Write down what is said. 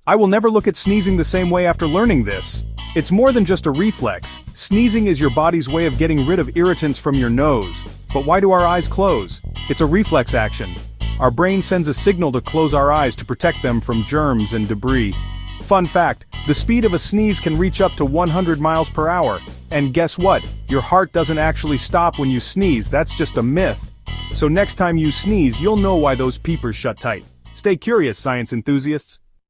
I will never look at sneezing the same way after learning this. It's more than just a reflex. Sneezing is your body's way of getting rid of irritants from your nose. But why do our eyes close? It's a reflex action. Our brain sends a signal to close our eyes to protect them from germs and debris. Fun fact, the speed of a sneeze can reach up to 100 miles per hour. And guess what? Your heart doesn't actually stop when you sneeze, that's just a myth. So next time you sneeze, you'll know why those peepers shut tight. Stay curious, science enthusiasts.